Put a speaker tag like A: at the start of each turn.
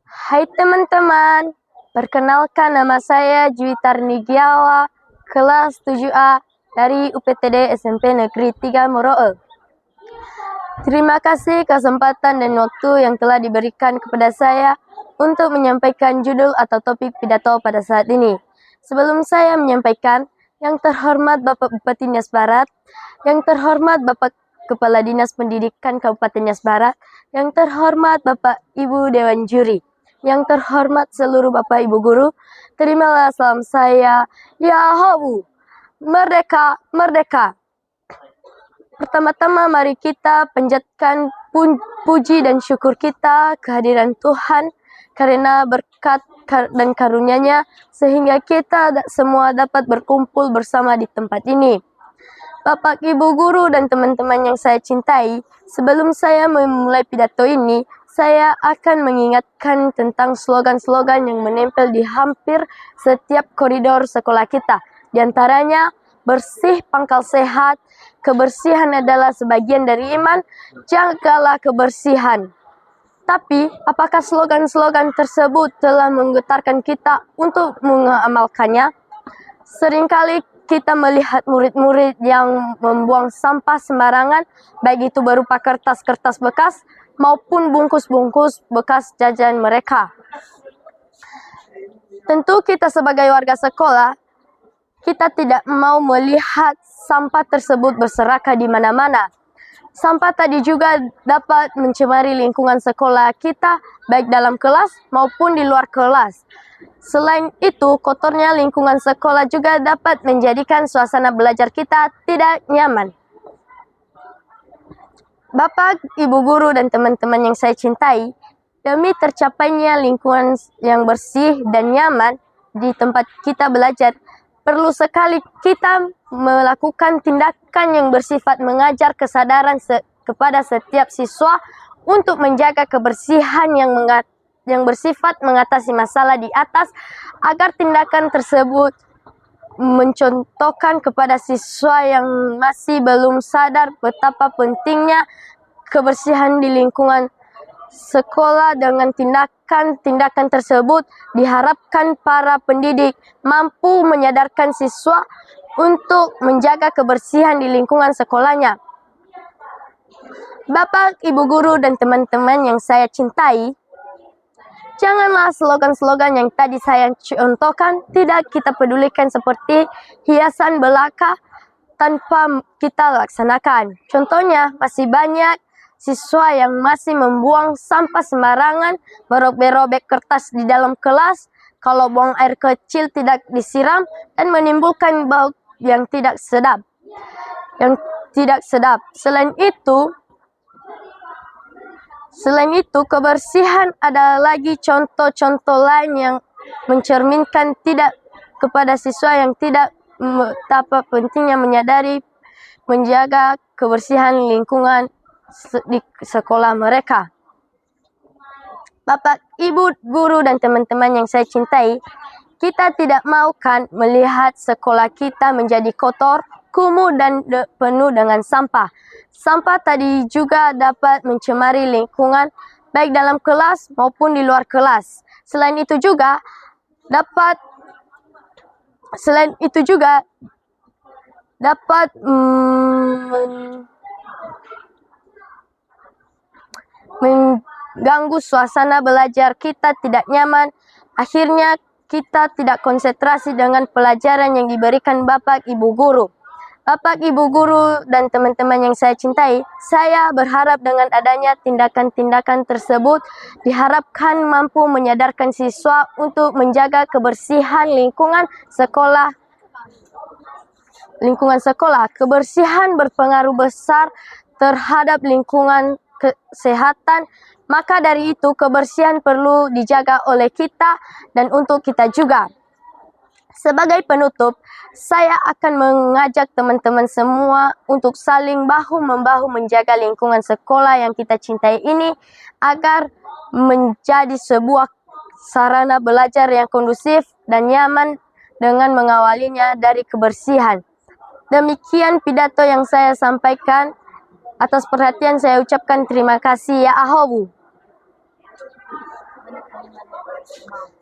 A: Hai teman-teman, perkenalkan nama saya Juwita Nigiawa, kelas 7A dari UPTD SMP Negeri 3 Moroe. Terima kasih kesempatan dan waktu yang telah diberikan kepada saya untuk menyampaikan judul atau topik pidato pada saat ini. Sebelum saya menyampaikan, yang terhormat Bapak Bupati Nias Barat, yang terhormat Bapak Kepala Dinas Pendidikan Kabupaten Nias Barat, yang terhormat Bapak Ibu Dewan Juri, yang terhormat seluruh Bapak Ibu Guru, terimalah salam saya, Yahawu, Merdeka, Merdeka. Pertama-tama mari kita panjatkan puji dan syukur kita kehadiran Tuhan karena berkat dan karunia-Nya sehingga kita semua dapat berkumpul bersama di tempat ini. Bapak, Ibu Guru, dan teman-teman yang saya cintai, sebelum saya memulai pidato ini, saya akan mengingatkan tentang slogan-slogan yang menempel di hampir setiap koridor sekolah kita. Di antaranya, bersih pangkal sehat, kebersihan adalah sebagian dari iman, jagalah kebersihan. Tapi, apakah slogan-slogan tersebut telah menggetarkan kita untuk mengamalkannya? Seringkali kita melihat murid-murid yang membuang sampah sembarangan, baik itu berupa kertas-kertas bekas maupun bungkus-bungkus bekas jajan mereka. Tentu kita sebagai warga sekolah, kita tidak mau melihat sampah tersebut berserakan di mana-mana. Sampah tadi juga dapat mencemari lingkungan sekolah kita, baik dalam kelas maupun di luar kelas. Selain itu, kotornya lingkungan sekolah juga dapat menjadikan suasana belajar kita tidak nyaman. Bapak, Ibu Guru, dan teman-teman yang saya cintai, demi tercapainya lingkungan yang bersih dan nyaman di tempat kita belajar, perlu sekali kita melakukan tindakan yang bersifat mengajar kesadaran kepada setiap siswa untuk menjaga kebersihan yang bersifat mengatasi masalah di atas, agar tindakan tersebut mencontohkan kepada siswa yang masih belum sadar betapa pentingnya kebersihan di lingkungan sekolah. Dengan tindakan tersebut diharapkan para pendidik mampu menyadarkan siswa untuk menjaga kebersihan di lingkungan sekolahnya. Bapak, Ibu Guru, dan teman-teman yang saya cintai, janganlah slogan-slogan yang tadi saya contohkan tidak kita pedulikan seperti hiasan belaka tanpa kita laksanakan. Contohnya, masih banyak siswa yang masih membuang sampah sembarangan, merobek-robek kertas di dalam kelas, kalau buang air kecil tidak disiram, dan menimbulkan bau yang tidak sedap. Selain itu, kebersihan adalah lagi contoh-contoh lain yang mencerminkan tidak kepada siswa yang tidak betapa pentingnya menyadari menjaga kebersihan lingkungan di sekolah mereka. Bapak, Ibu Guru, dan teman-teman yang saya cintai, kita tidak mau kan melihat sekolah kita menjadi kotor, kumuh, dan penuh dengan sampah. Sampah tadi juga dapat mencemari lingkungan baik dalam kelas maupun di luar kelas. Selain itu juga dapat mengganggu suasana belajar kita tidak nyaman. Akhirnya kita tidak konsentrasi dengan pelajaran yang diberikan Bapak Ibu Guru. Bapak, Ibu Guru, dan teman-teman yang saya cintai, saya berharap dengan adanya tindakan-tindakan tersebut diharapkan mampu menyadarkan siswa untuk menjaga kebersihan lingkungan sekolah. Kebersihan berpengaruh besar terhadap lingkungan kesehatan, maka dari itu kebersihan perlu dijaga oleh kita dan untuk kita juga. Sebagai penutup, saya akan mengajak teman-teman semua untuk saling bahu-membahu menjaga lingkungan sekolah yang kita cintai ini agar menjadi sebuah sarana belajar yang kondusif dan nyaman dengan mengawalinya dari kebersihan. Demikian pidato yang saya sampaikan. Atas perhatian saya ucapkan terima kasih, ya Ahobu.